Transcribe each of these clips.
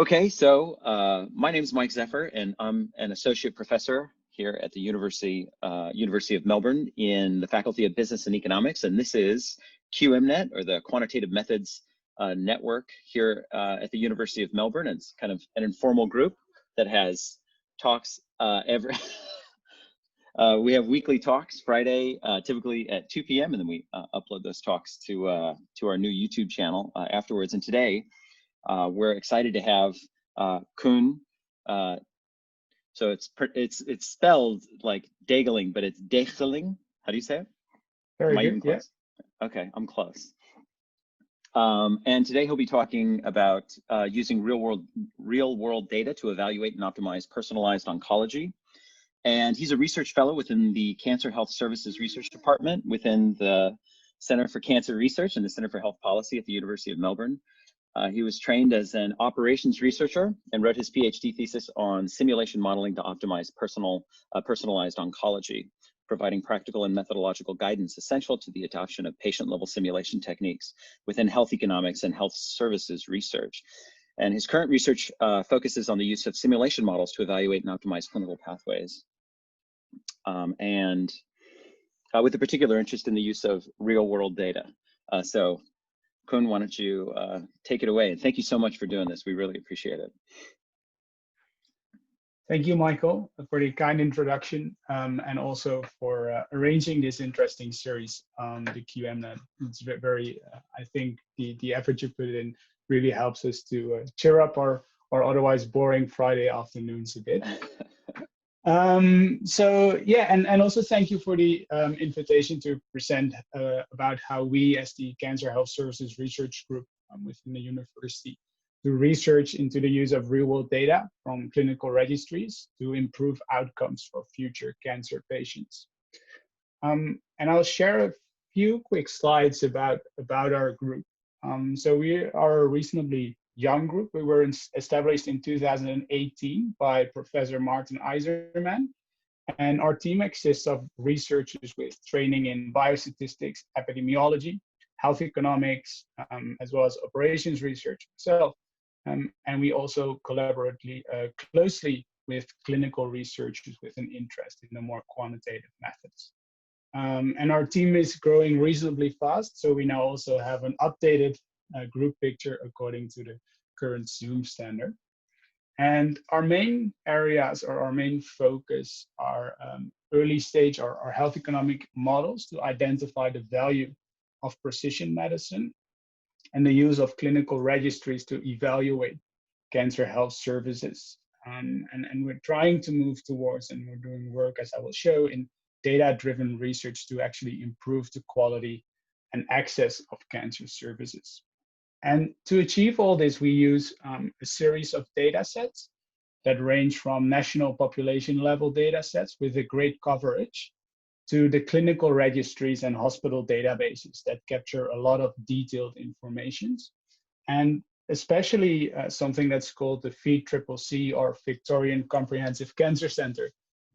Okay, so my name is Mike Zephyr, and I'm an associate professor here at the University of Melbourne in the Faculty of Business and Economics, and this is QMNet, or the Quantitative Methods Network here at the University of Melbourne. It's kind of an informal group that has talks every. We have weekly talks Friday, typically at 2 p.m., and then we upload those talks to our new YouTube channel afterwards. And today, we're excited to have Koen. So it's spelled like Dageling, but it's Dageling. How do you say it? Very Am I good, even close? Yeah. Okay, I'm close. And today he'll be talking about using real world data to evaluate and optimize personalized oncology. And he's a research fellow within the Cancer Health Services Research Department within the Center for Cancer Research and the Center for Health Policy at the University of Melbourne. He was trained as an operations researcher and wrote his PhD thesis on simulation modeling to optimize personalized oncology, providing practical and methodological guidance essential to the adoption of patient-level simulation techniques within health economics and health services research. And his current research focuses on the use of simulation models to evaluate and optimize clinical pathways. With a particular interest in the use of real-world data. So Koen, why don't you take it away? And thank you so much for doing this. We really appreciate it. Thank you, Michael, for the kind introduction and also for arranging this interesting series on the QMNet. It's very, I think the effort you put in really helps us to cheer up our otherwise boring Friday afternoons a bit. So yeah, and also thank you for the invitation to present about how we as the Cancer Health Services Research Group within the university do research into the use of real-world data from clinical registries to improve outcomes for future cancer patients. And I'll share a few quick slides about our group. So we are a reasonably young group. We were established in 2018 by Professor Martin Eiserman, and our team consists of researchers with training in biostatistics, epidemiology, health economics, as well as operations research itself. And we also collaborate closely with clinical researchers with an interest in the more quantitative methods. And our team is growing reasonably fast, so we now also have an updated group picture according to the current Zoom standard. And our main areas or our main focus are early stage or health economic models to identify the value of precision medicine and the use of clinical registries to evaluate cancer health services. And we're trying to move towards, and we're doing work, as I will show, in data-driven research to actually improve the quality and access of cancer services. And to achieve all this, we use a series of data sets that range from national population level data sets with a great coverage to the clinical registries and hospital databases that capture a lot of detailed information. And especially something that's called the VCCC, or Victorian Comprehensive Cancer Center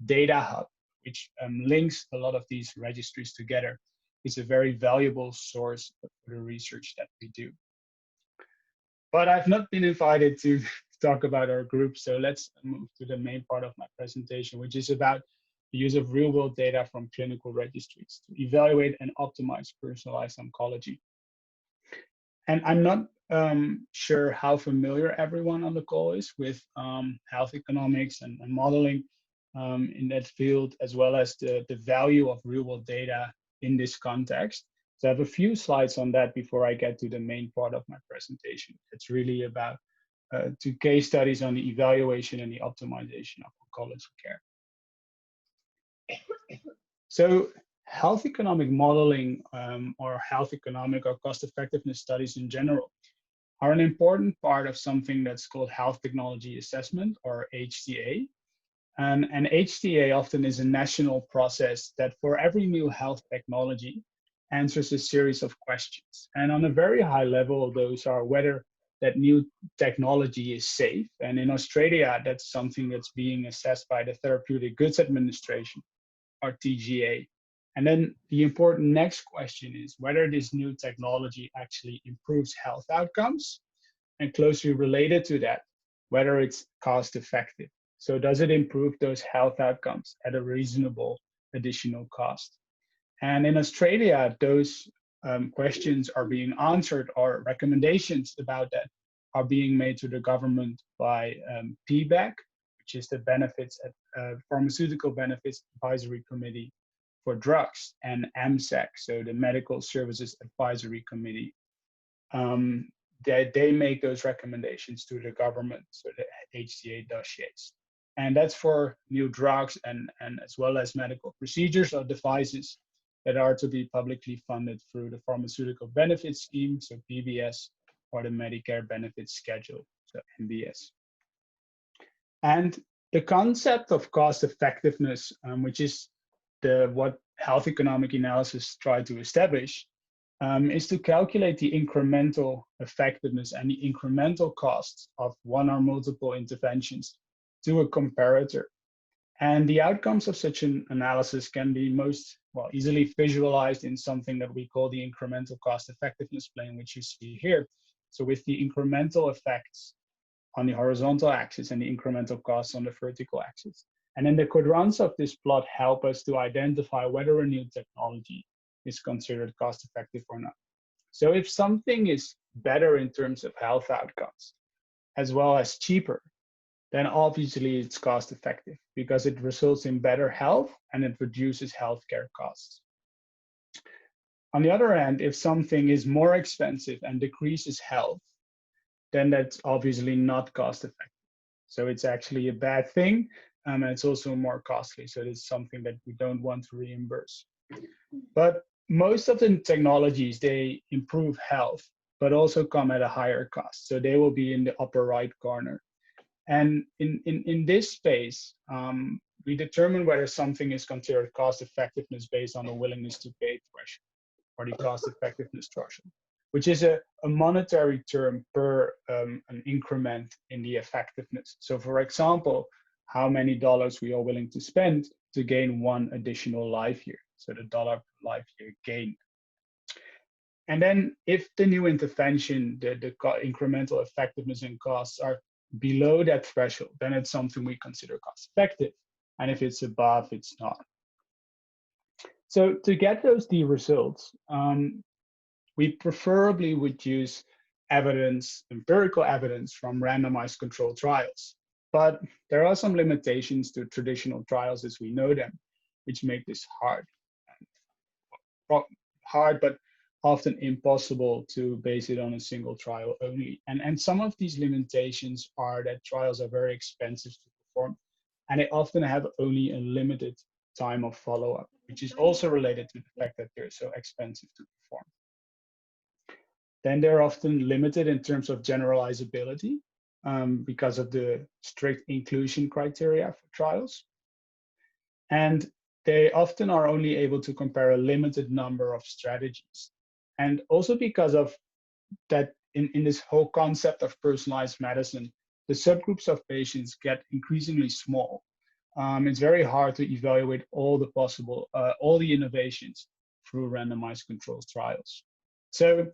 Data Hub, which links a lot of these registries together. It's a very valuable source for the research that we do. But I've not been invited to talk about our group, so let's move to the main part of my presentation, which is about the use of real-world data from clinical registries to evaluate and optimize personalized oncology. And I'm not sure how familiar everyone on the call is with health economics and modeling in that field, as well as the value of real-world data in this context. So I have a few slides on that before I get to the main part of my presentation. It's really about two case studies on the evaluation and the optimization of oncology care. So health economic modeling or health economic or cost effectiveness studies in general are an important part of something that's called health technology assessment, or HTA. And HTA often is a national process that for every new health technology answers a series of questions. And on a very high level, those are whether that new technology is safe. And in Australia, that's something that's being assessed by the Therapeutic Goods Administration, or TGA. And then the important next question is whether this new technology actually improves health outcomes. And closely related to that, whether it's cost effective. So does it improve those health outcomes at a reasonable additional cost? And in Australia, those questions are being answered, or recommendations about that are being made to the government by PBAC, which is the Pharmaceutical Benefits Advisory Committee for Drugs, and MSAC, so the Medical Services Advisory Committee. They make those recommendations to the government, so the HTA dossiers. And that's for new drugs and as well as medical procedures or devices that are to be publicly funded through the Pharmaceutical Benefits Scheme, so PBS, or the Medicare Benefits Schedule, so MBS. And the concept of cost effectiveness, which is what health economic analysis try to establish, is to calculate the incremental effectiveness and the incremental costs of one or multiple interventions to a comparator. And the outcomes of such an analysis can be easily visualized in something that we call the incremental cost effectiveness plane, which you see here. So with the incremental effects on the horizontal axis and the incremental costs on the vertical axis. And then the quadrants of this plot help us to identify whether a new technology is considered cost effective or not. So if something is better in terms of health outcomes, as well as cheaper, then obviously it's cost effective because it results in better health and it reduces healthcare costs. On the other hand, if something is more expensive and decreases health, then that's obviously not cost effective. So it's actually a bad thing, and it's also more costly. So it's something that we don't want to reimburse. But most of the technologies, they improve health, but also come at a higher cost. So they will be in the upper right corner. And in this space, we determine whether something is considered cost effectiveness based on the willingness to pay threshold, or the cost effectiveness threshold, which is a monetary term per an increment in the effectiveness. So for example, how many dollars we are willing to spend to gain one additional life year. So the dollar per life year gained. And then if the new intervention, the incremental effectiveness and costs are below that threshold, then it's something we consider cost effective. And if it's above, it's not. So to get those D results, we preferably would use evidence, empirical evidence from randomized controlled trials. But there are some limitations to traditional trials as we know them, which make this hard. Hard, but often impossible to base it on a single trial only. And some of these limitations are that trials are very expensive to perform, and they often have only a limited time of follow-up, which is also related to the fact that they're so expensive to perform. Then they're often limited in terms of generalizability because of the strict inclusion criteria for trials. And they often are only able to compare a limited number of strategies. And also because of that, in this whole concept of personalized medicine, the subgroups of patients get increasingly small. It's very hard to evaluate all the possible, all the innovations through randomized controlled trials. So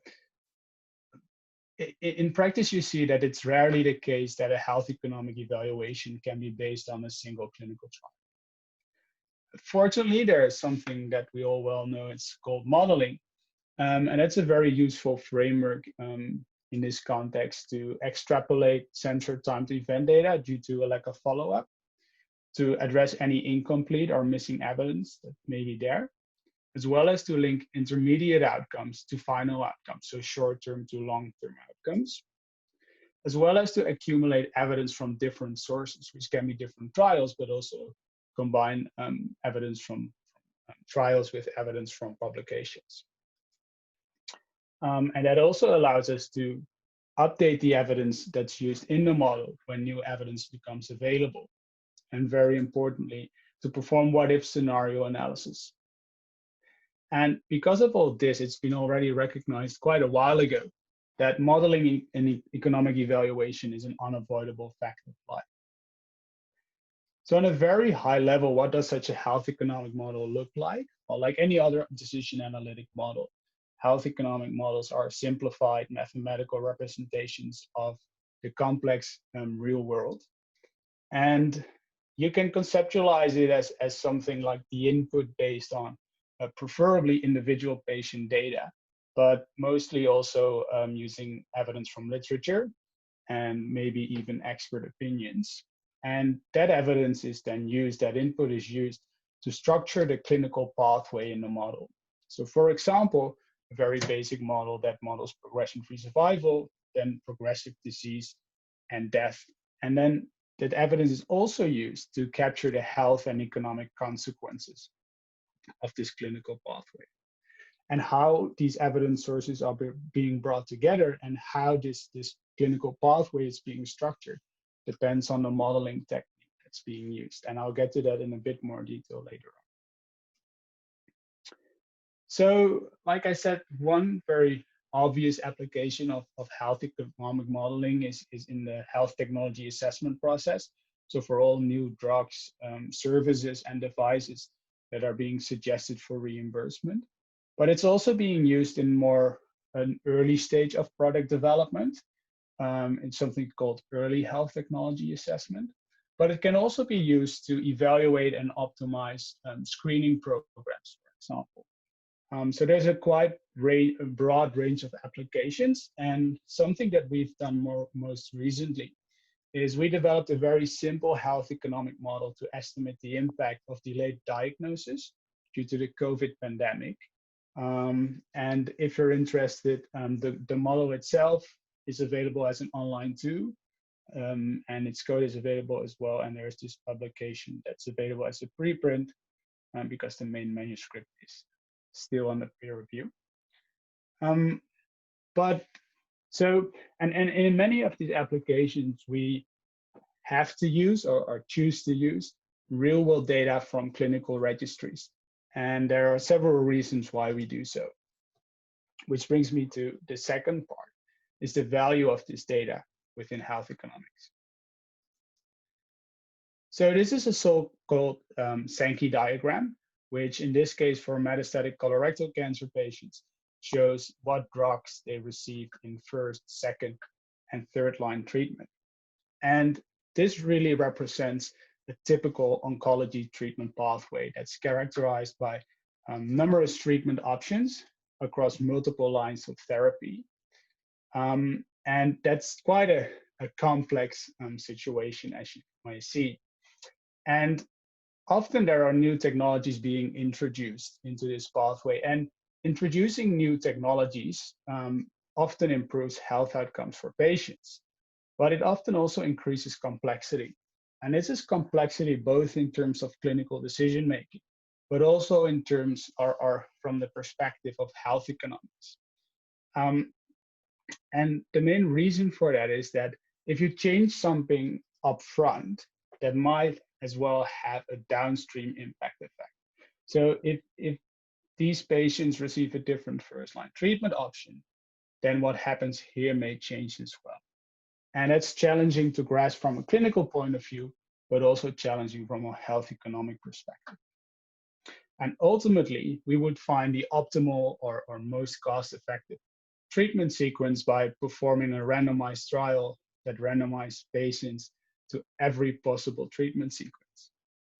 in practice, you see that it's rarely the case that a health economic evaluation can be based on a single clinical trial. Fortunately, there is something that we all well know, it's called modeling. And that's a very useful framework in this context to extrapolate censored time to event data due to a lack of follow-up, to address any incomplete or missing evidence that may be there, as well as to link intermediate outcomes to final outcomes, so short-term to long-term outcomes, as well as to accumulate evidence from different sources, which can be different trials, but also combine evidence from trials with evidence from publications. And that also allows us to update the evidence that's used in the model when new evidence becomes available. And very importantly, to perform what-if scenario analysis. And because of all this, it's been already recognized quite a while ago that modeling in economic evaluation is an unavoidable fact of life. So on a very high level, what does such a health economic model look like? Well, like any other decision analytic model, health economic models are simplified mathematical representations of the complex real world. And you can conceptualize it as something like the input based on preferably individual patient data, but mostly also using evidence from literature and maybe even expert opinions. And that evidence is then used, that input is used to structure the clinical pathway in the model. So for example, a very basic model that models progression-free survival, then progressive disease and death. And then that evidence is also used to capture the health and economic consequences of this clinical pathway. And how these evidence sources are being brought together and how this clinical pathway is being structured depends on the modeling technique that's being used. And I'll get to that in a bit more detail later on. So, like I said, one very obvious application of health economic modeling is in the health technology assessment process. So for all new drugs, services, and devices that are being suggested for reimbursement. But it's also being used in more an early stage of product development. It's something called early health technology assessment. But it can also be used to evaluate and optimize screening programs, for example. So there's a quite broad range of applications, and something that we've done most recently is we developed a very simple health economic model to estimate the impact of delayed diagnosis due to the COVID pandemic. And if you're interested, the model itself is available as an online tool, and its code is available as well. And there's this publication that's available as a preprint because the main manuscript is still under peer review. But so, and in many of these applications, we have to use or choose to use real world data from clinical registries. And there are several reasons why we do so. Which brings me to the second part, is the value of this data within health economics. So this is a so-called Sankey diagram, which in this case for metastatic colorectal cancer patients shows what drugs they received in first, second, and third line treatment. And this really represents a typical oncology treatment pathway that's characterized by numerous treatment options across multiple lines of therapy. And that's quite a complex situation, as you might see. And often there are new technologies being introduced into this pathway, and introducing new technologies often improves health outcomes for patients, but it often also increases complexity. And this is complexity both in terms of clinical decision making, but also in terms or from the perspective of health economics. And the main reason for that is that if you change something upfront, that might as well have a downstream impact effect. So if these patients receive a different first-line treatment option, then what happens here may change as well. And that's challenging to grasp from a clinical point of view, but also challenging from a health economic perspective. And ultimately, we would find the optimal or most cost-effective treatment sequence by performing a randomized trial that randomizes patients to every possible treatment sequence.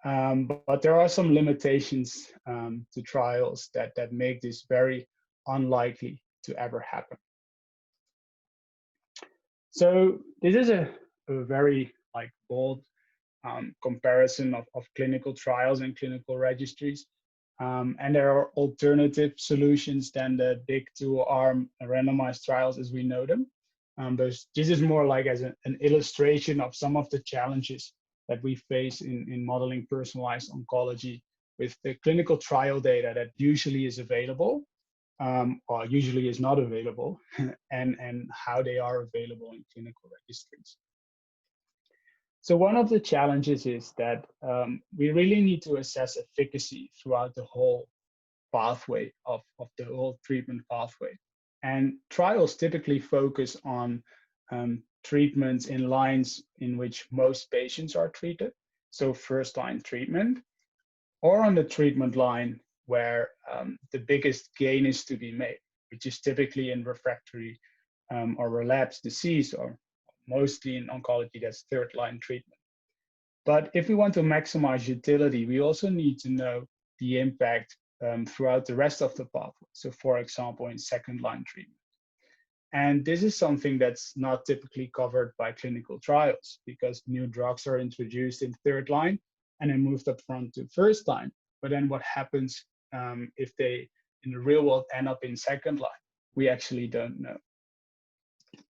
But there are some limitations to trials that make this very unlikely to ever happen. So this is a very bold comparison of clinical trials and clinical registries. And there are alternative solutions than the big two-arm randomized trials as we know them. This is more like as an illustration of some of the challenges that we face in modeling personalized oncology with the clinical trial data that usually is available or usually is not available, and how they are available in clinical registries. So one of the challenges is that we really need to assess efficacy throughout the whole pathway of the whole treatment pathway. And trials typically focus on treatments in lines in which most patients are treated, so first-line treatment, or on the treatment line where the biggest gain is to be made, which is typically in refractory or relapsed disease or mostly in oncology, that's third-line treatment. But if we want to maximize utility, we also need to know the impact throughout the rest of the pathway. So for example, in second-line treatment. And this is something that's not typically covered by clinical trials because new drugs are introduced in third line and then moved up front to first line. But then what happens if they, in the real world, end up in second line? We actually don't know.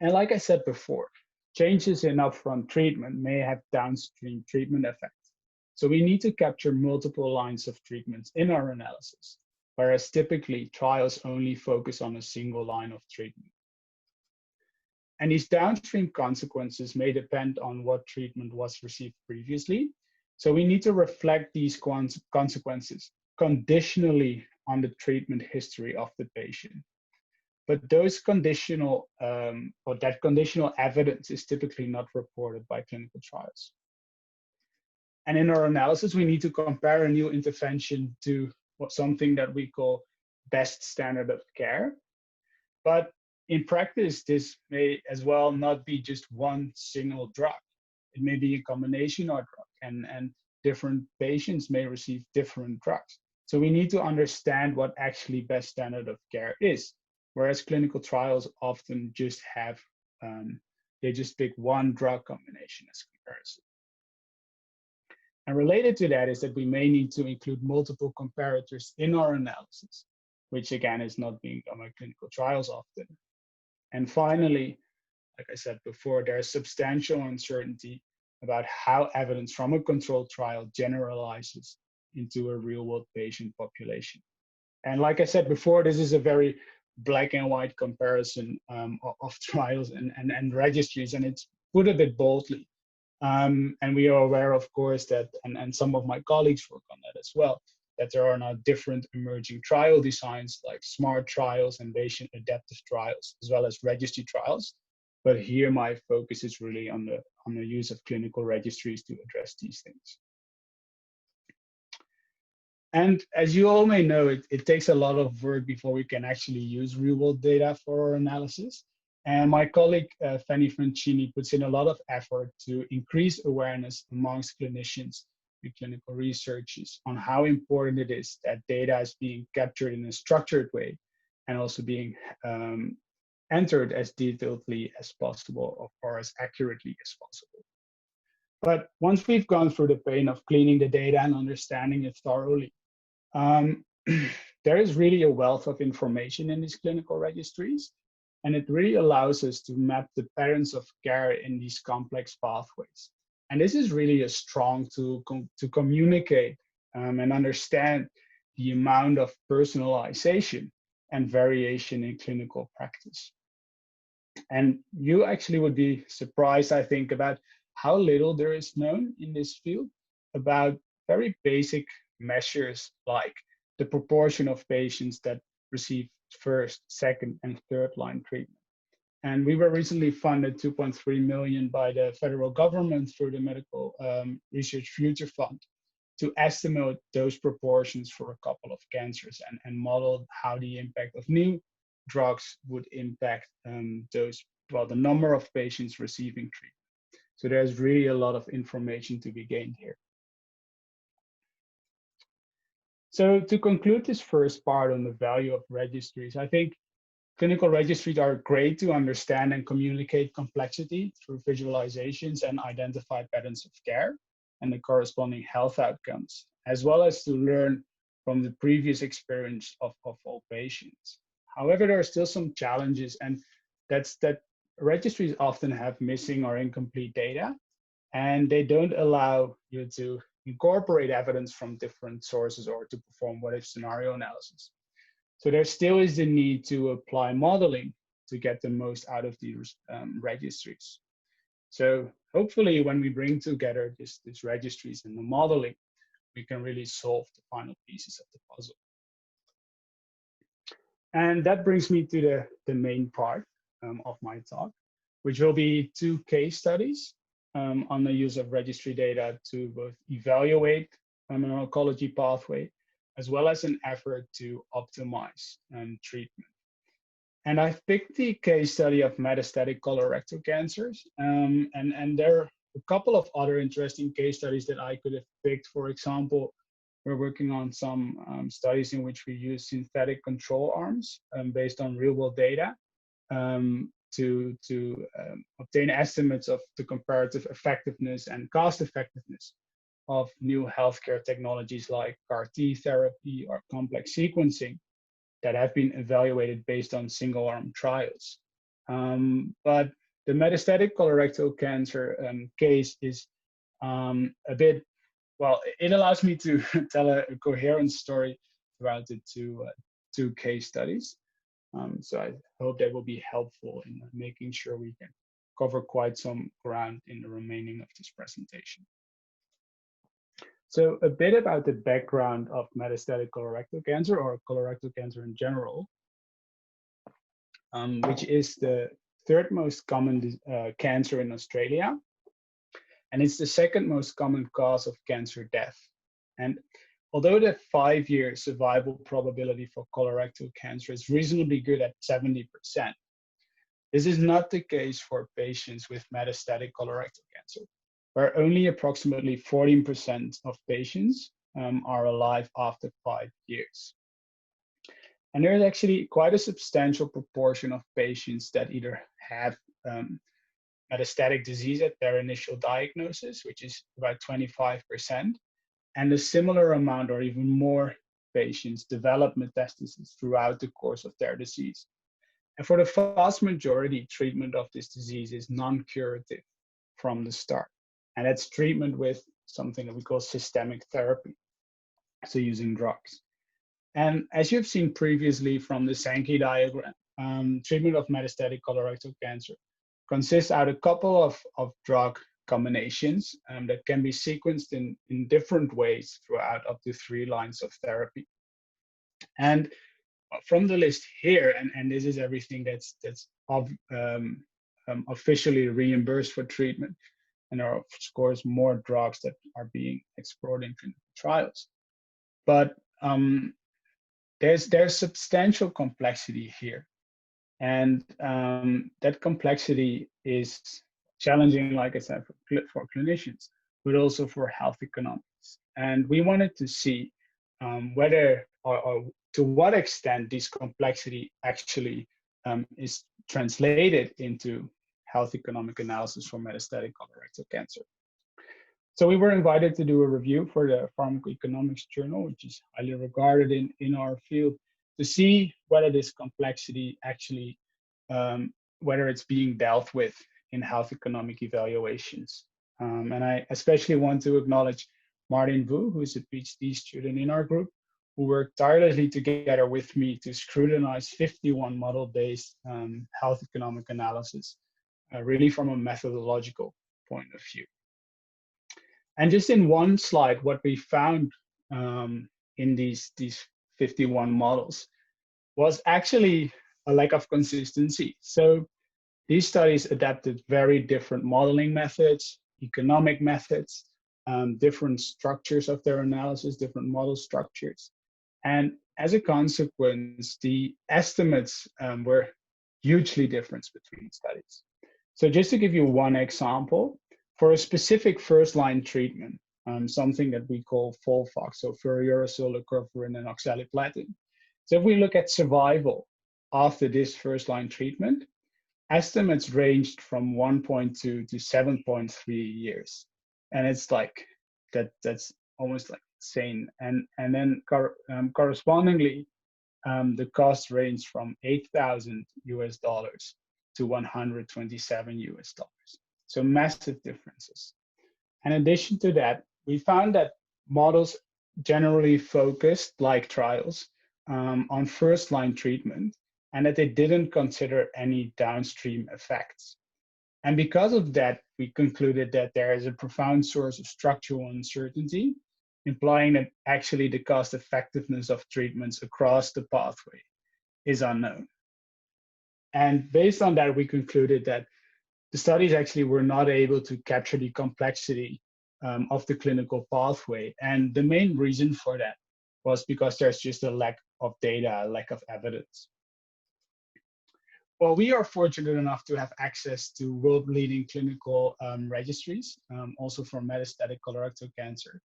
And like I said before, changes in upfront treatment may have downstream treatment effects. So we need to capture multiple lines of treatments in our analysis, whereas typically trials only focus on a single line of treatment. And these downstream consequences may depend on what treatment was received previously. So we need to reflect these consequences conditionally on the treatment history of the patient. But those conditional, or that conditional evidence is typically not reported by clinical trials. And in our analysis, we need to compare a new intervention to something that we call best standard of care. But in practice, this may as well not be just one single drug. It may be a combination of drugs, and different patients may receive different drugs. So we need to understand what actually best standard of care is, whereas clinical trials often just have, they just pick one drug combination as comparison. And related to that is that we may need to include multiple comparators in our analysis, which again is not being done by clinical trials often. And finally, like I said before, there is substantial uncertainty about how evidence from a controlled trial generalizes into a real-world patient population. And like I said before, this is a very black and white comparison of trials and registries, and it's put a bit boldly. And we are aware, of course, that, and some of my colleagues work on that as well, that there are now different emerging trial designs like smart trials and patient adaptive trials, as well as registry trials. But here my focus is really on the use of clinical registries to address these things. And as you all may know, it takes a lot of work before we can actually use real-world data for our analysis. And my colleague, Fanny Francini, puts in a lot of effort to increase awareness amongst clinicians and clinical researchers on how important it is that data is being captured in a structured way and also being entered as detailedly as possible or as accurately as possible. But once we've gone through the pain of cleaning the data and understanding it thoroughly, there is really a wealth of information in these clinical registries, and it really allows us to map the patterns of care in these complex pathways. And this is really a strong tool to communicate and understand the amount of personalization and variation in clinical practice. And you actually would be surprised, I think, about how little there is known in this field about very basic measures like the proportion of patients that receive first, second, and third line treatment. And we were recently funded 2.3 million by the federal government through the Medical Research Future Fund to estimate those proportions for a couple of cancers and model how the impact of new drugs would impact the number of patients receiving treatment. So there's really a lot of information to be gained here. So to conclude this first part on the value of registries, I think clinical registries are great to understand and communicate complexity through visualizations and identify patterns of care and the corresponding health outcomes, as well as to learn from the previous experience of all patients. However, there are still some challenges, and that's that registries often have missing or incomplete data, and they don't allow you to incorporate evidence from different sources or to perform what-if scenario analysis. So there still is the need to apply modeling to get the most out of these registries. So hopefully when we bring together these registries and the modeling, we can really solve the final pieces of the puzzle. And that brings me to the main part of my talk, which will be 2 case studies on the use of registry data to both evaluate an oncology pathway, as well as an effort to optimize treatment. And I've picked the case study of metastatic colorectal cancers. And there are a couple of other interesting case studies that I could have picked. For example, we're working on some studies in which we use synthetic control arms based on real world data to obtain estimates of the comparative effectiveness and cost effectiveness of new healthcare technologies like CAR-T therapy or complex sequencing that have been evaluated based on single-arm trials. But the metastatic colorectal cancer case is a bit, well, it allows me to tell a coherent story throughout the two case studies. So I hope that will be helpful in making sure we can cover quite some ground in the remaining of this presentation. So a bit about the background of metastatic colorectal cancer, or colorectal cancer in general, which is the third most common cancer in Australia. And it's the second most common cause of cancer death. And although the 5-year survival probability for colorectal cancer is reasonably good at 70%, this is not the case for patients with metastatic colorectal cancer, where only approximately 14% of patients are alive after 5 years. And there is actually quite a substantial proportion of patients that either have metastatic disease at their initial diagnosis, which is about 25%, and a similar amount or even more patients develop metastasis throughout the course of their disease. And for the vast majority, treatment of this disease is non-curative from the start. And that's treatment with something that we call systemic therapy, so using drugs. And as you've seen previously from the Sankey diagram, treatment of metastatic colorectal cancer consists out a couple of drug combinations that can be sequenced in different ways throughout up to 3 lines of therapy. And from the list here, and this is everything that's officially reimbursed for treatment, and there are of course more drugs that are being explored in clinical trials. But there's substantial complexity here. And that complexity is challenging, like I said, for clinicians, but also for health economics. And we wanted to see whether or to what extent this complexity actually is translated into health economic analysis for metastatic colorectal cancer. So we were invited to do a review for the Pharmacoeconomics Journal, which is highly regarded in our field, to see whether this complexity actually, whether it's being dealt with in health economic evaluations. And I especially want to acknowledge Martin Vu, who is a PhD student in our group, who worked tirelessly together with me to scrutinize 51 model-based health economic analysis, really from a methodological point of view. And just in one slide, what we found in these 51 models was actually a lack of consistency. So these studies adapted very different modeling methods, economic methods, different structures of their analysis, different model structures. And as a consequence, the estimates were hugely different between studies. So just to give you one example, for a specific first-line treatment, something that we call FOLFOX, so fluorouracil, leucovorin, and oxaliplatin. So if we look at survival after this first-line treatment, estimates ranged from 1.2 to 7.3 years. And it's like, that's almost like insane. And then correspondingly, the cost ranged from $8,000 to $127. So massive differences. In addition to that, we found that models generally focused, like trials, on first-line treatment, and that they didn't consider any downstream effects. And because of that, we concluded that there is a profound source of structural uncertainty, implying that actually the cost effectiveness of treatments across the pathway is unknown. And based on that, we concluded that the studies actually were not able to capture the complexity of the clinical pathway. And the main reason for that was because there's just a lack of data, a lack of evidence. Well, we are fortunate enough to have access to world-leading clinical registries, also for metastatic colorectal cancer,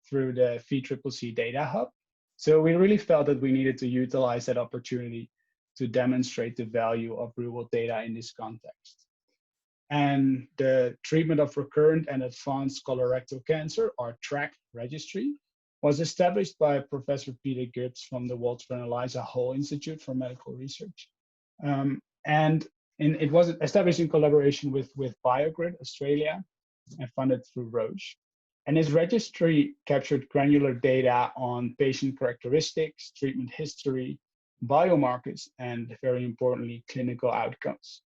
through the VCCC Data Hub. So we really felt that we needed to utilize that opportunity to demonstrate the value of real-world data in this context. And the treatment of recurrent and advanced colorectal cancer, our TRACK registry, was established by Professor Peter Gibbs from the Walter and Eliza Hall Institute for Medical Research. It was established in collaboration with BioGrid Australia and funded through Roche. And this registry captured granular data on patient characteristics, treatment history, biomarkers, and very importantly, clinical outcomes.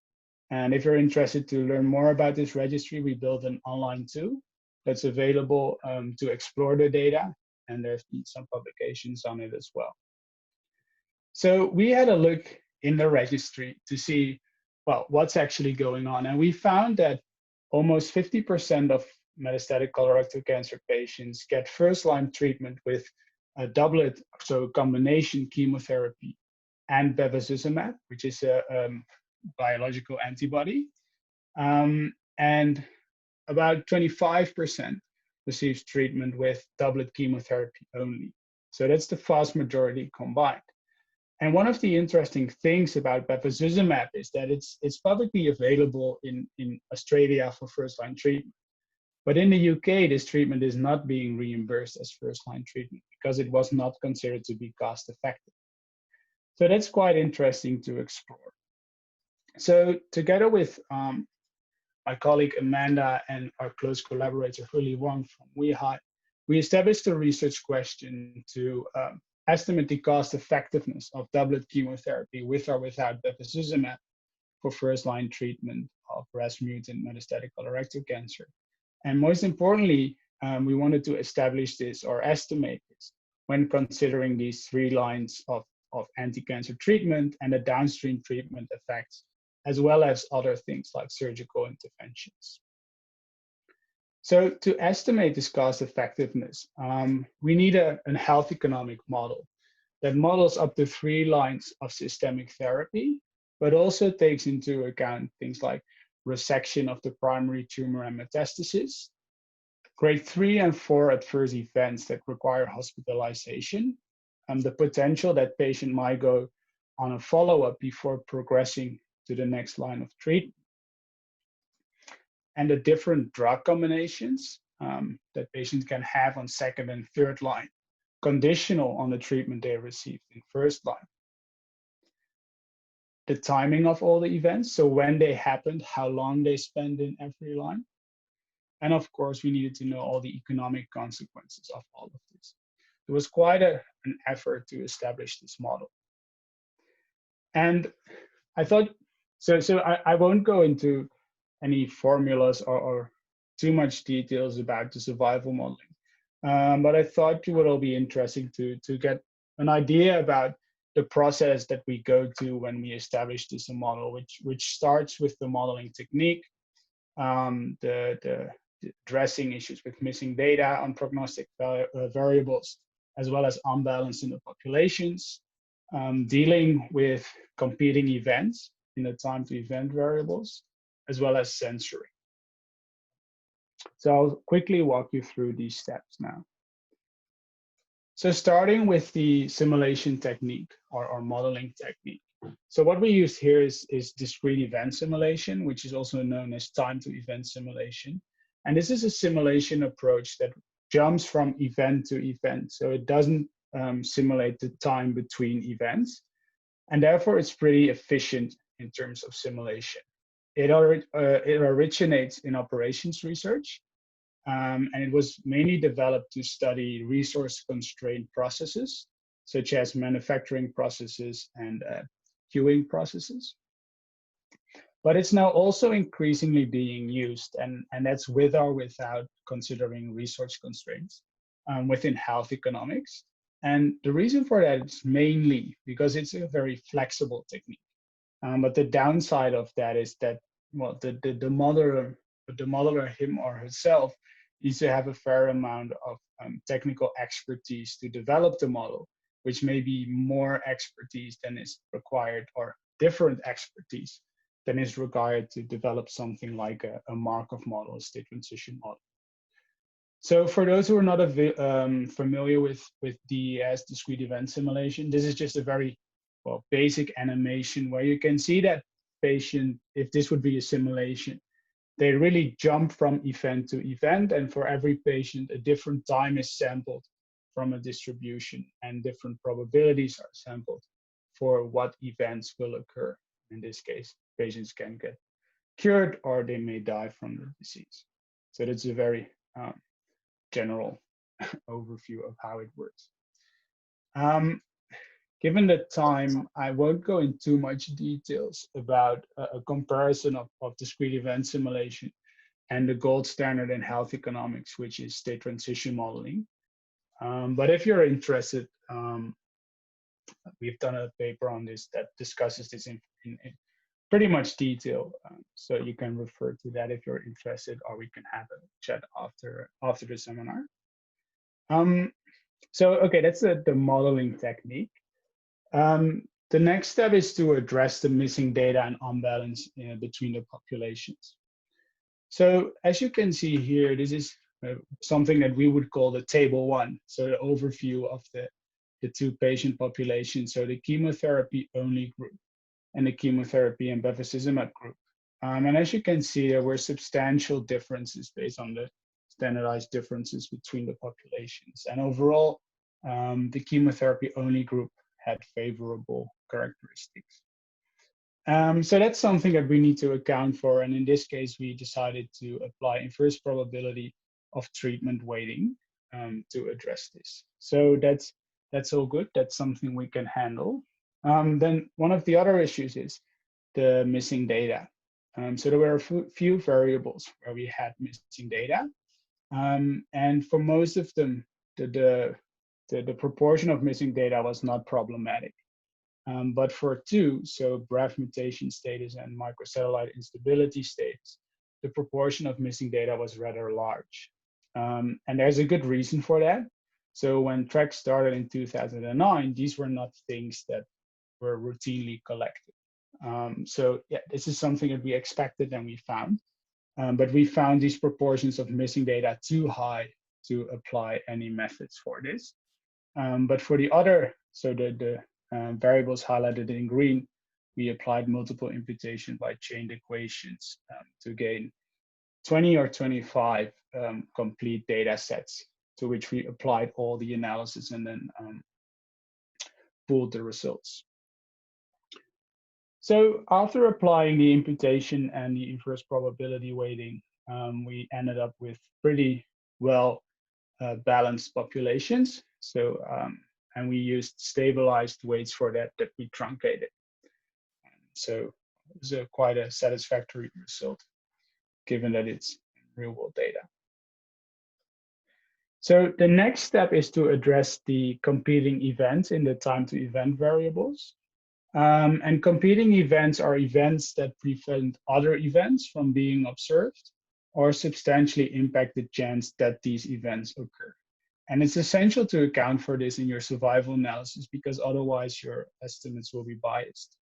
And if you're interested to learn more about this registry, we built an online tool that's available to explore the data, and there's been some publications on it as well. So we had a look in the registry to see, well, what's actually going on. And we found that almost 50% of metastatic colorectal cancer patients get first-line treatment with a doublet, so combination chemotherapy and bevacizumab, which is a biological antibody. And about 25% receives treatment with doublet chemotherapy only. So that's the vast majority combined. And one of the interesting things about bevacizumab is that it's publicly available in Australia for first-line treatment. But in the UK, this treatment is not being reimbursed as first-line treatment because it was not considered to be cost-effective. So that's quite interesting to explore. So together with my colleague Amanda and our close collaborator Huli Wang from WeHi, we established a research question to estimate the cost effectiveness of doublet chemotherapy with or without bevacizumab for first-line treatment of RAS mutant metastatic colorectal cancer. And most importantly, we wanted to establish this or estimate this when considering these 3 lines of anti-cancer treatment and the downstream treatment effects, as well as other things like surgical interventions. So to estimate this cost effectiveness, we need a health economic model that models up to 3 lines of systemic therapy, but also takes into account things like resection of the primary tumor and metastasis, grade 3 and 4 adverse events that require hospitalization, and the potential that patient might go on a follow-up before progressing to the next line of treatment, and the different drug combinations that patients can have on second and third line, conditional on the treatment they received in first line. The timing of all the events, so when they happened, how long they spend in every line. And of course, we needed to know all the economic consequences of all of this. It was quite an effort to establish this model. And I thought, so I won't go into any formulas or too much details about the survival modeling. But I thought it would all be interesting to get an idea about the process that we go to when we establish this model, which starts with the modeling technique, the addressing issues with missing data on prognostic variables, as well as unbalance in the populations, dealing with competing events in the time to event variables, as well as censoring. So I'll quickly walk you through these steps now. So starting with the simulation technique or modeling technique. So what we use here is discrete event simulation, which is also known as time to event simulation. And this is a simulation approach that jumps from event to event. So it doesn't simulate the time between events. And therefore it's pretty efficient in terms of simulation. It originates in operations research. And it was mainly developed to study resource-constrained processes, such as manufacturing processes and queuing processes. But it's now also increasingly being used, and that's with or without considering resource constraints within health economics. And the reason for that is mainly because it's a very flexible technique. But the downside of that is that, well, the modeler, him or herself, needs to have a fair amount of technical expertise to develop the model, which may be more expertise than is required or different expertise than is required to develop something like a Markov model, a state transition model. So for those who are not familiar with DES, discrete event simulation, this is just a very basic animation where you can see that patient, if this would be a simulation, they really jump from event to event, and for every patient, a different time is sampled from a distribution, and different probabilities are sampled for what events will occur. In this case, patients can get cured or they may die from the disease. So that's a very general overview of how it works. Given the time, I won't go into too much details about a comparison of discrete event simulation and the gold standard in health economics, which is state transition modeling. But if you're interested, we've done a paper on this that discusses this in pretty much detail. So you can refer to that if you're interested, or we can have a chat after the seminar. So, okay, that's the modeling technique. The next step is to address the missing data and unbalance between the populations. So as you can see here, this is something that we would call the table 1. So the overview of the two patient populations. So the chemotherapy only group and the chemotherapy and bevacizumab group. And as you can see, there were substantial differences based on the standardized differences between the populations. And overall, the chemotherapy only group had favorable characteristics. So that's something that we need to account for. And in this case, we decided to apply inverse probability of treatment weighting to address this. So that's all good. That's something we can handle. Then one of the other issues is the missing data. So there were a few variables where we had missing data. And for most of them, the proportion of missing data was not problematic. But for 2, so BRAF mutation status and microsatellite instability status, the proportion of missing data was rather large. And there's a good reason for that. So when TREC started in 2009, these were not things that were routinely collected. So yeah, this is something that we expected and we found. But we found these proportions of missing data too high to apply any methods for this. But for the other, so the variables highlighted in green, we applied multiple imputation by chained equations to gain 20 or 25 complete data sets, to which we applied all the analysis and then pooled the results. So after applying the imputation and the inverse probability weighting, we ended up with pretty well balanced populations. So, and we used stabilized weights for that we truncated. So it was quite a satisfactory result, given that it's real world data. So the next step is to address the competing events in the time to event variables. And competing events are events that prevent other events from being observed or substantially impact the chance that these events occur. And it's essential to account for this in your survival analysis, because otherwise your estimates will be biased.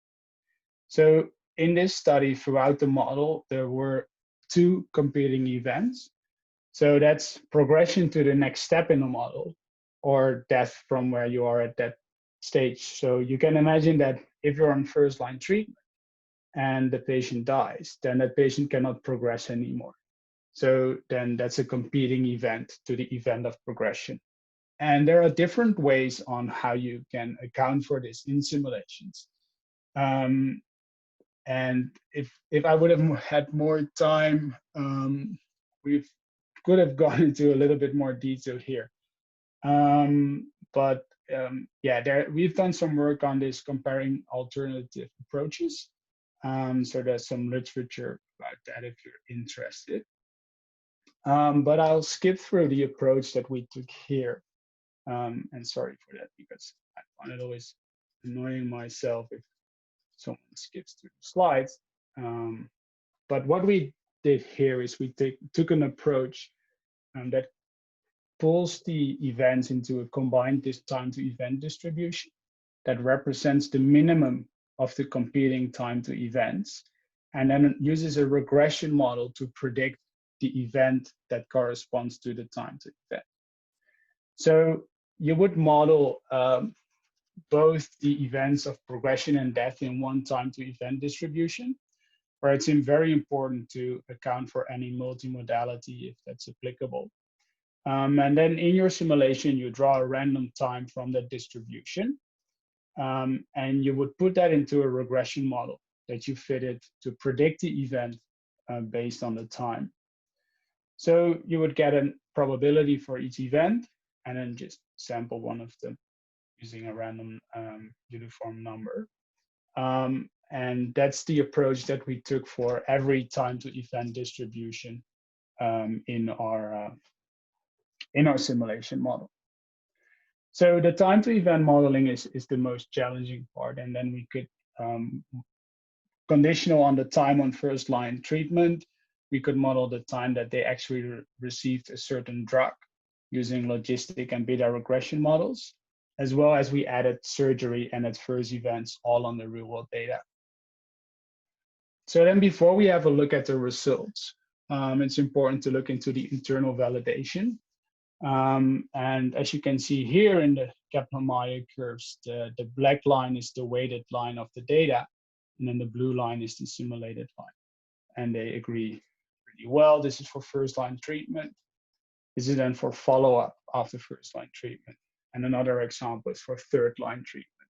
So in this study, throughout the model, there were 2 competing events. So that's progression to the next step in the model, or death from where you are at that stage. So you can imagine that if you're on first-line treatment and the patient dies, then that patient cannot progress anymore. So then that's a competing event to the event of progression. And there are different ways on how you can account for this in simulations. And if I would have had more time, we could have gone into a little bit more detail here. Yeah, we've done some work on this, comparing alternative approaches. So there's some literature about that if you're interested. But I'll skip through the approach that we took here. And sorry for that, because I find it always annoying myself if someone skips through the slides. But what we did here is we took an approach that pulls the events into a combined time to event distribution that represents the minimum of the competing time to events, and then it uses a regression model to predict the event that corresponds to the time to event. So you would model both the events of progression and death in one time to event distribution, where it's very important to account for any multimodality if that's applicable. And then in your simulation, you draw a random time from the distribution, and you would put that into a regression model that you fitted to predict the event based on the time. So you would get a probability for each event, and then just sample one of them using a random uniform number. And that's the approach that we took for every time to event distribution in our simulation model. So the time to event modeling is the most challenging part, and then we could, conditional on the time on first line treatment, we could model the time that they actually received a certain drug using logistic and beta regression models, as well as we added surgery and adverse events all on the real world data. So then before we have a look at the results, it's important to look into the internal validation. And as you can see here in the Kaplan-Meier curves, the black line is the weighted line of the data, and then the blue line is the simulated line. And they agree pretty well. This is for first line treatment. This is then for follow-up after first line treatment. And another example is for third line treatment.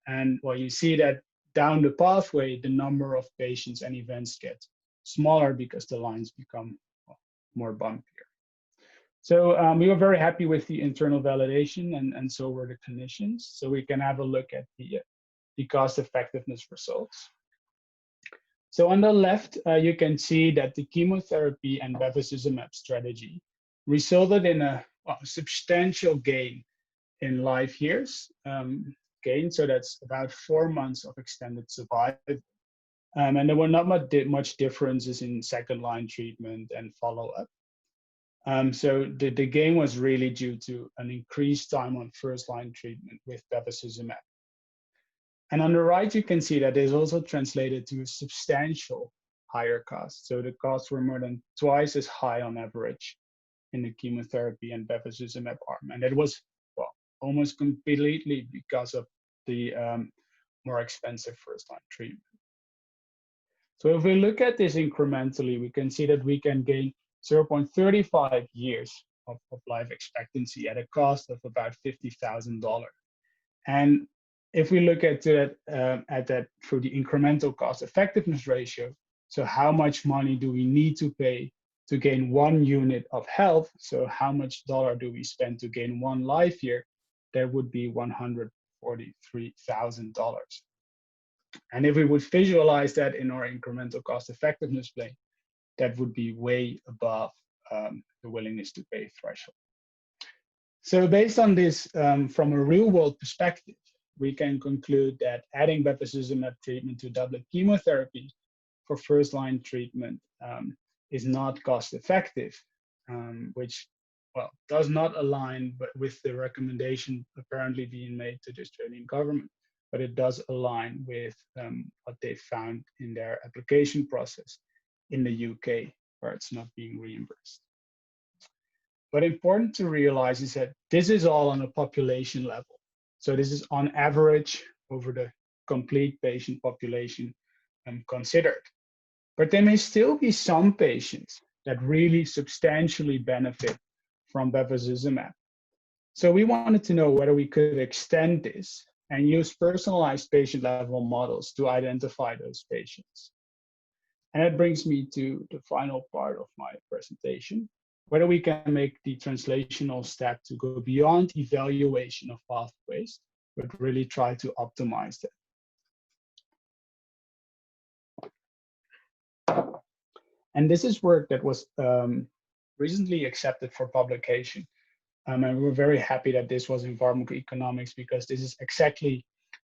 And well, you see that down the pathway, the number of patients and events get smaller because the lines become more bumpier. So we were very happy with the internal validation, and so were the clinicians. So we can have a look at the cost effectiveness results. So on the left, you can see that the chemotherapy and bevacizumab strategy resulted in a substantial gain in life years gain. So that's about 4 months of extended survival. And there were not much differences in second line treatment and follow-up. So the gain was really due to an increased time on first line treatment with bevacizumab. And on the right, you can see that this also translated to a substantial higher cost. So the costs were more than twice as high on average in the chemotherapy and bevacizumab arm. And it was almost completely because of the more expensive first line treatment. So if we look at this incrementally, we can see that we can gain 0.35 years of life expectancy at a cost of about $50,000. And if we look at that through the incremental cost effectiveness ratio, so how much money do we need to pay to gain 1 unit of health? So how much dollar do we spend to gain 1 life year? That would be $143,000. And if we would visualize that in our incremental cost effectiveness plane, that would be way above the willingness to pay threshold. So based on this, from a real world perspective, we can conclude that adding bevacizumab treatment to doublet chemotherapy for first line treatment is not cost effective, which does not align with the recommendation apparently being made to the Australian government, but it does align with what they found in their application process in the UK, where it's not being reimbursed. But important to realize is that this is all on a population level. So this is on average over the complete patient population considered. But there may still be some patients that really substantially benefit from bevacizumab. So we wanted to know whether we could extend this and use personalized patient level models to identify those patients. And that brings me to the final part of my presentation, whether we can make the translational step to go beyond evaluation of pathways, but really try to optimize that. And this is work that was recently accepted for publication. And we're very happy that this was in pharmacoeconomics because this is exactly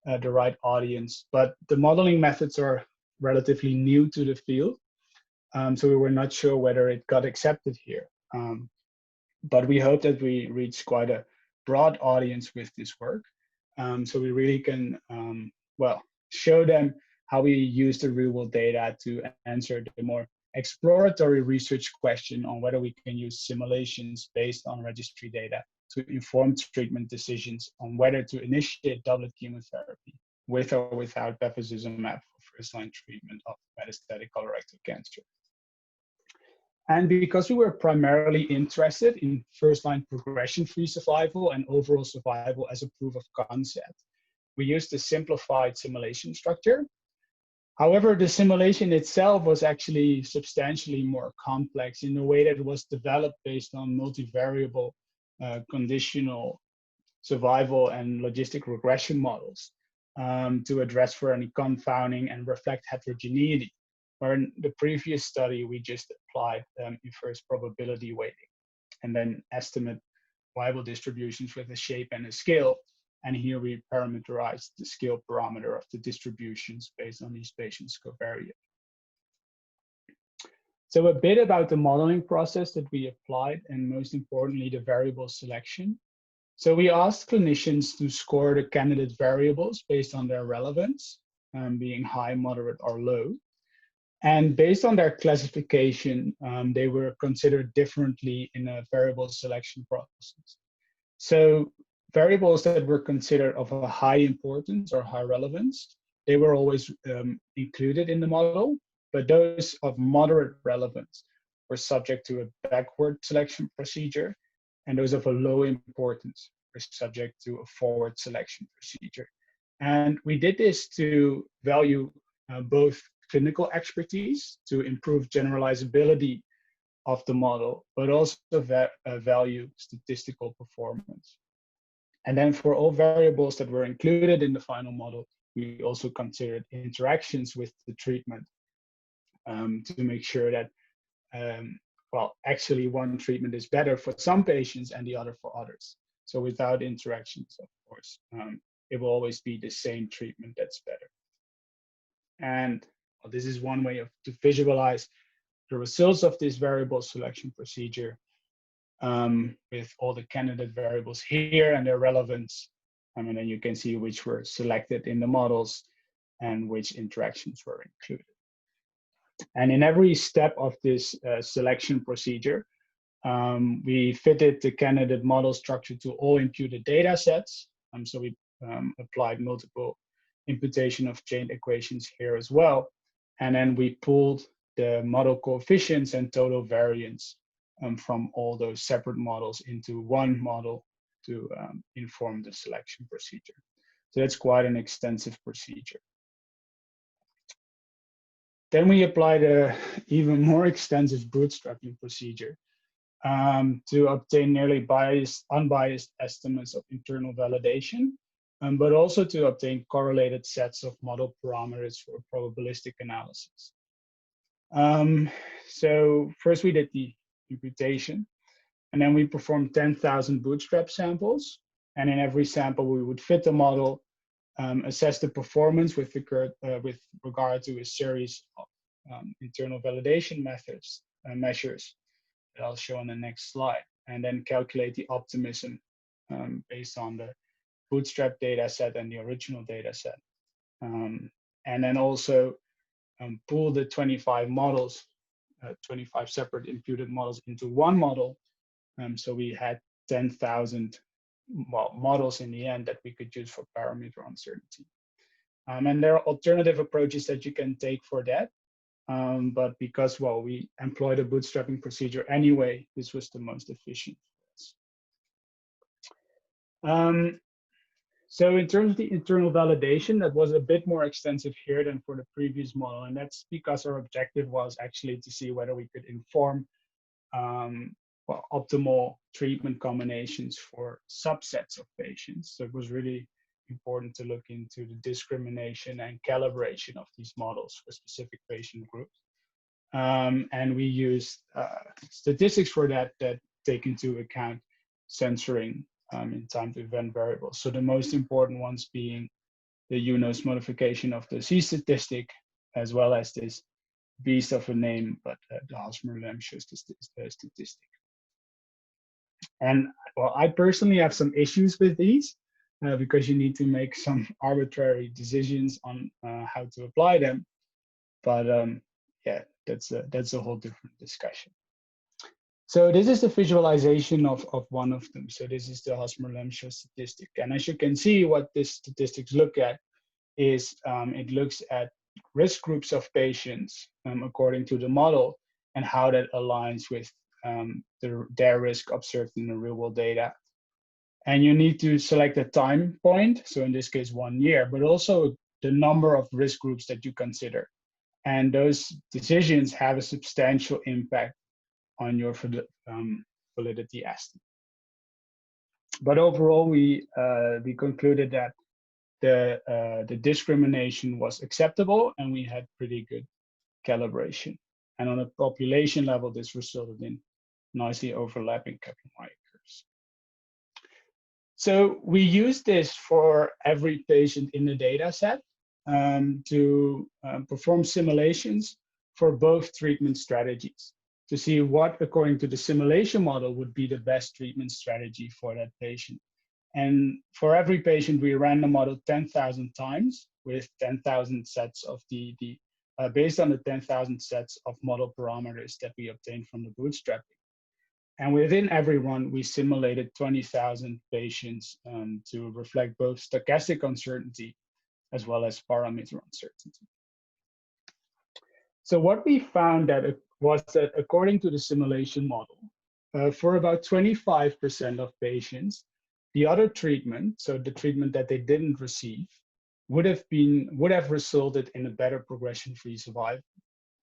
the right audience. But the modeling methods are relatively new to the field. So we were not sure whether it got accepted here. But we hope that we reach quite a broad audience with this work. So we really can, show them how we use the real world data to answer the more exploratory research question on whether we can use simulations based on registry data to inform treatment decisions on whether to initiate doublet chemotherapy with or without bevacizumab for first-line treatment of metastatic colorectal cancer. And because we were primarily interested in first-line progression-free survival and overall survival as a proof of concept, we used a simplified simulation structure. However, the simulation itself was actually substantially more complex in the way that it was developed based on multivariable conditional survival and logistic regression models to address for any confounding and reflect heterogeneity. Where in the previous study, we just applied inverse probability weighting and then estimate viable distributions with a shape and a scale. And here we parameterized the scale parameter of the distributions based on these patients' covariate. So a bit about the modeling process that we applied, and most importantly, the variable selection. So we asked clinicians to score the candidate variables based on their relevance, being high, moderate, or low. And based on their classification, they were considered differently in a variable selection process. So variables that were considered of a high importance or high relevance, they were always included in the model, but those of moderate relevance were subject to a backward selection procedure, and those of a low importance were subject to a forward selection procedure. And we did this to value both clinical expertise to improve generalizability of the model, but also value statistical performance. And then for all variables that were included in the final model, we also considered interactions with the treatment to make sure that, well, actually one treatment is better for some patients and the other for others. So without interactions, of course, it will always be the same treatment that's better. And well, this is one way to visualize the results of this variable selection procedure with all the candidate variables here and their relevance. And then you can see which were selected in the models and which interactions were included. And in every step of this selection procedure, we fitted the candidate model structure to all imputed data sets. So we applied multiple imputation of chain equations here as well. And then we pulled the model coefficients and total variance from all those separate models into one model to inform the selection procedure. So that's quite an extensive procedure. Then we applied an even more extensive bootstrapping procedure to obtain nearly unbiased estimates of internal validation, but also to obtain correlated sets of model parameters for probabilistic analysis. So first we did the imputation, and then we performed 10,000 bootstrap samples. And in every sample, we would fit the model, assess the performance with regard to a series of internal validation methods and measures that I'll show on the next slide, and then calculate the optimism based on the bootstrap data set and the original data set. And then also pool the 25 models, 25 separate imputed models into one model. So we had 10,000 models in the end that we could use for parameter uncertainty. And there are alternative approaches that you can take for that. But because, well, we employed a bootstrapping procedure anyway, this was the most efficient for us. So in terms of the internal validation, that was a bit more extensive here than for the previous model. And that's because our objective was actually to see whether we could inform well, optimal treatment combinations for subsets of patients. So it was really important to look into the discrimination and calibration of these models for specific patient groups. And we used statistics for that take into account censoring in time to event variables. So the most important ones being the UNOS modification of the C statistic, as well as this beast of a name, but the Hosmer-Lamb statistic. And well, I personally have some issues with these because you need to make some arbitrary decisions on how to apply them. But yeah, that's a whole different discussion. So this is the visualization of one of them. So this is the Hosmer-Lemche statistic. And as you can see, what this statistics look at is it looks at risk groups of patients according to the model and how that aligns with their risk observed in the real world data. And you need to select a time point, so in this case 1 year, but also the number of risk groups that you consider. And those decisions have a substantial impact on your validity estimate. But overall, we concluded that the discrimination was acceptable and we had pretty good calibration. And on a population level, this resulted in nicely overlapping Kaplan-Meier curves. So we use this for every patient in the data set to perform simulations for both treatment strategies to see what, according to the simulation model, would be the best treatment strategy for that patient. And for every patient, we ran the model 10,000 times with 10,000 sets of based on the 10,000 sets of model parameters that we obtained from the bootstrapping. And within every one, we simulated 20,000 patients to reflect both stochastic uncertainty as well as parameter uncertainty. So what we found was that according to the simulation model, for about 25% of patients, the other treatment, so the treatment that they didn't receive, would have resulted in a better progression-free survival.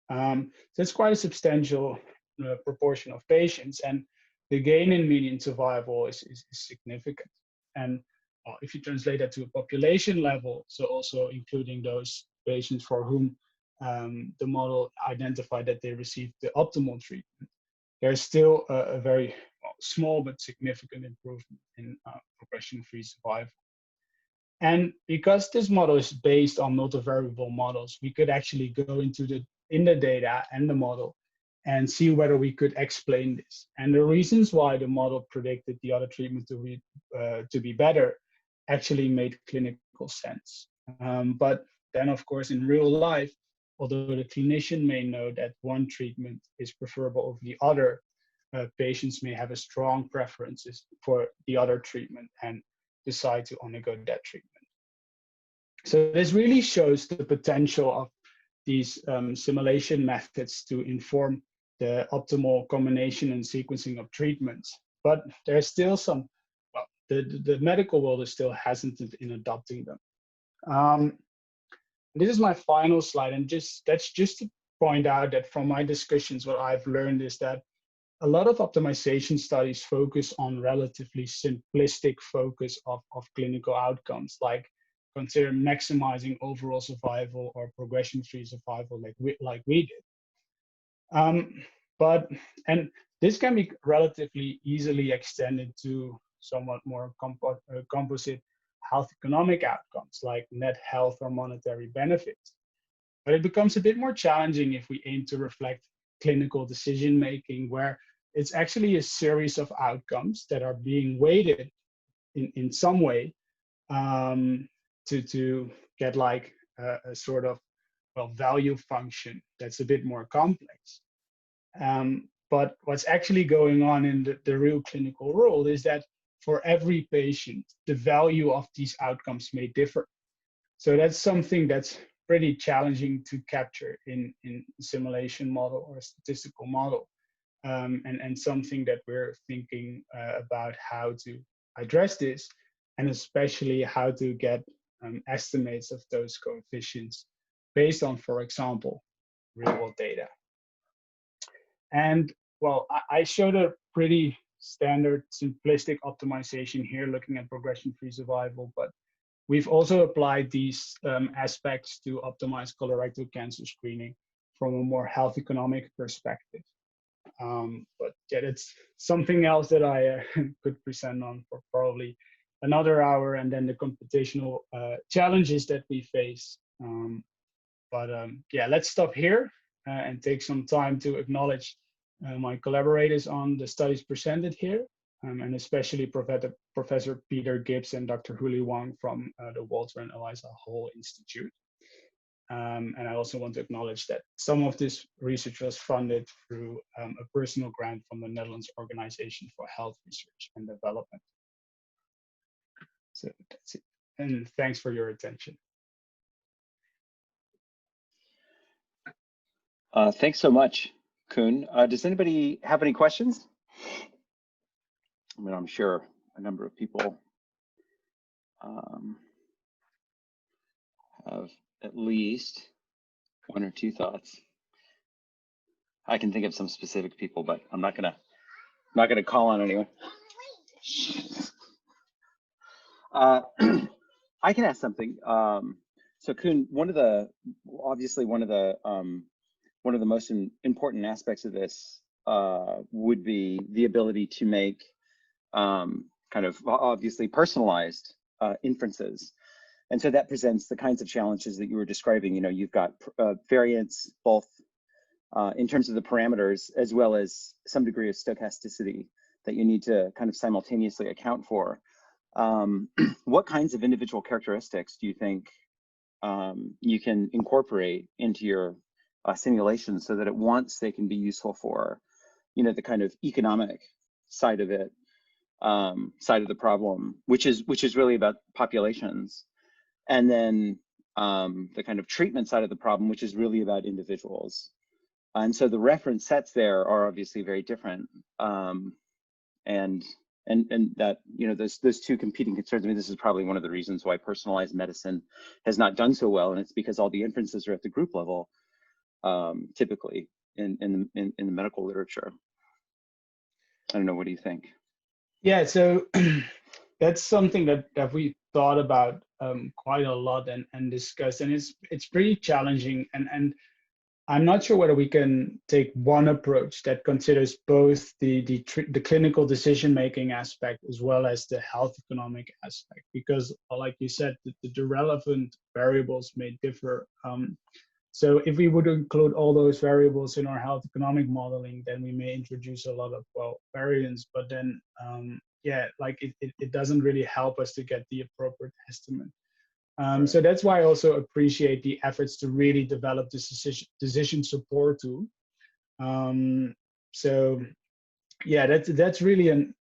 So it's quite a substantial proportion of patients, and the gain in median survival is significant. And if you translate that to a population level, so also including those patients for whom the model identified that they received the optimal treatment, there's still a very small but significant improvement in progression-free survival. And because this model is based on multivariable models, we could actually go into the data and the model and see whether we could explain this. And the reasons why the model predicted the other treatment to be better actually made clinical sense. But then, of course, in real life, although the clinician may know that one treatment is preferable over the other, patients may have a strong preferences for the other treatment and decide to undergo that treatment. So this really shows the potential of these simulation methods to inform the optimal combination and sequencing of treatments. But there's still some, well, the medical world is still hesitant in adopting them. This is my final slide, and that's just to point out that from my discussions, what I've learned is that a lot of optimization studies focus on relatively simplistic focus of clinical outcomes, like consider maximizing overall survival or progression-free survival like we did. And this can be relatively easily extended to somewhat more composite health economic outcomes like net health or monetary benefits. But it becomes a bit more challenging if we aim to reflect clinical decision making, where it's actually a series of outcomes that are being weighted in some way to get like a sort of value function that's a bit more complex. But what's actually going on in the real clinical world is that for every patient, the value of these outcomes may differ. So that's something that's pretty challenging to capture in a simulation model or a statistical model, and something that we're thinking about how to address this, and especially how to get estimates of those coefficients based on, for example, real-world data. And well, I showed a pretty standard simplistic optimization here looking at progression-free survival, but we've also applied these aspects to optimize colorectal cancer screening from a more health economic perspective. But yeah, it's something else that I could present on for probably another hour, and then the computational challenges that we face. Yeah, let's stop here and take some time to acknowledge my collaborators on the studies presented here. and especially Professor Peter Gibbs and Dr. Huli Wang from the Walter and Eliza Hall Institute. And I also want to acknowledge that some of this research was funded through a personal grant from the Netherlands Organization for Health Research and Development. So that's it. And thanks for your attention. Thanks so much, Koen. Does anybody have any questions? I mean, I'm sure a number of people have at least one or two thoughts. I can think of some specific people, but I'm not gonna call on anyone. I can ask something. So Koen, obviously one of the most important aspects of this would be the ability to make kind of obviously personalized inferences. And so that presents the kinds of challenges that you were describing. You know, you've got variance both in terms of the parameters as well as some degree of stochasticity that you need to kind of simultaneously account for. What kinds of individual characteristics do you think you can incorporate into your simulations so that at once they can be useful for, you know, the kind of economic side of it, side of the problem, which is really about populations, and then the kind of treatment side of the problem, which is really about individuals. And so the reference sets there are obviously very different, and that, you know, those two competing concerns. I mean, this is probably one of the reasons why personalized medicine has not done so well, and it's because all the inferences are at the group level, typically in the medical literature. I don't know. What do you think? Yeah, so that's something that we thought about quite a lot and discussed, and it's pretty challenging. And I'm not sure whether we can take one approach that considers both the clinical decision-making aspect as well as the health economic aspect, because like you said, the relevant variables may differ. So if we would include all those variables in our health economic modeling, then we may introduce a lot of, well, variance, but then, yeah, like it doesn't really help us to get the appropriate estimate. Right. So that's why I also appreciate the efforts to really develop this decision support tool. So yeah, that's really an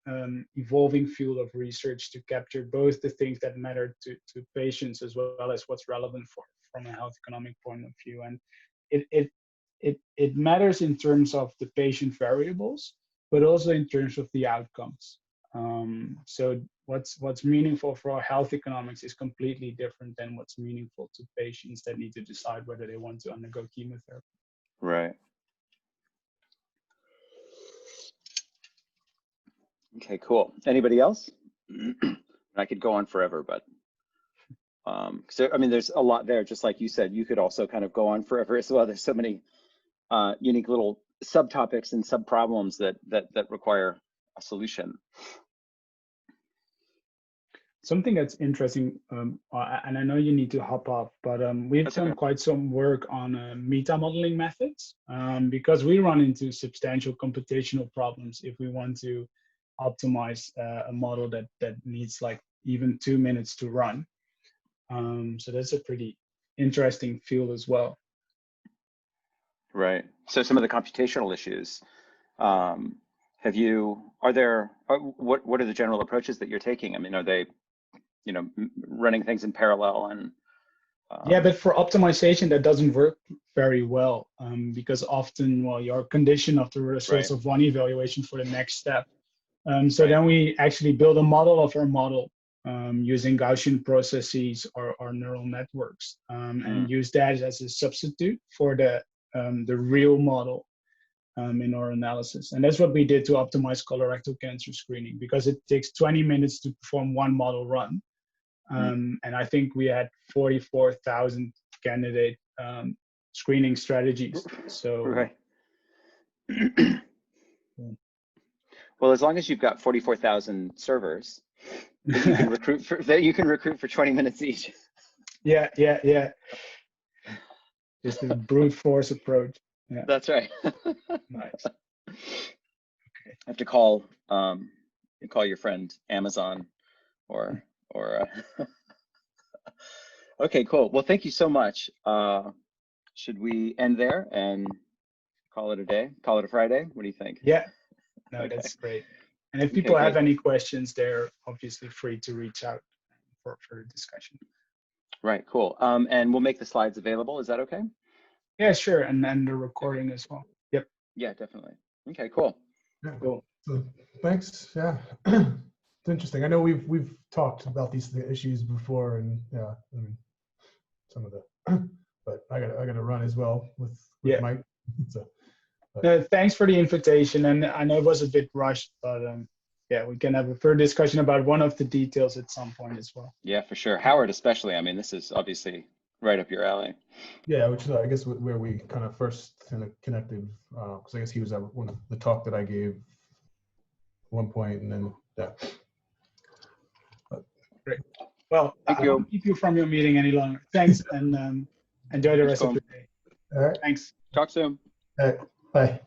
evolving field of research to capture both the things that matter to patients as well as what's relevant from a health economic point of view. And it matters in terms of the patient variables, but also in terms of the outcomes. So what's meaningful for our health economics is completely different than what's meaningful to patients that need to decide whether they want to undergo chemotherapy. Right. Okay, cool. Anybody else? I could go on forever, but so I mean, there's a lot there. Just like you said, you could also kind of go on forever as well. There's so many unique little subtopics and subproblems that require a solution. Something that's interesting, and I know you need to hop off, but we've done quite some work on metamodeling methods because we run into substantial computational problems if we want to optimize a model that needs like even 2 minutes to run. So that's a pretty interesting field as well. Right. So some of the computational issues, what are the general approaches that you're taking? I mean, are they, you know, running things in parallel and yeah, but for optimization that doesn't work very well because often, well, you're conditioned of the results of one evaluation for the next step. So then we actually build a model of our model using Gaussian processes or neural networks and use that as a substitute for the real model in our analysis. And that's what we did to optimize colorectal cancer screening, because it takes 20 minutes to perform one model run. And I think we had 44,000 candidate screening strategies. So, well, as long as you've got 44,000 servers that you can recruit for 20 minutes each. Yeah. Just a brute force approach. Yeah. That's right. Nice. Okay. I have to call call your friend Amazon or okay, cool. Well, thank you so much. Should we end there and call it a day? Call it a Friday? What do you think? Yeah, no, Okay. that's great. And if people Okay, have great. any questions, they're obviously free to reach out for further discussion. Right, cool. And we'll make the slides available. Is that okay? Yeah, sure. And then the recording as well. Yep. Yeah, definitely. Okay, cool. Yeah. Cool. So thanks. Yeah, it's interesting. I know we've talked about these issues before, and yeah, I mean, some of the, but I gotta run as well with Yeah. Mike. So, Thanks for the invitation, and I know it was a bit rushed, but yeah, we can have a further discussion about one of the details at some point as well. Yeah, for sure. Howard, especially. I mean, this is obviously right up your alley. yeah, which is I guess where we kind of first kind of connected, because I guess he was at one of the talk that I gave at one point, and then yeah. Great. Well, Thank I you. won't keep you from your meeting any longer. Thanks, and enjoy the rest of the day. All right. Thanks. Talk soon. All right. Bye.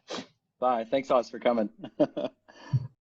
Bye. Thanks, Oz, for coming.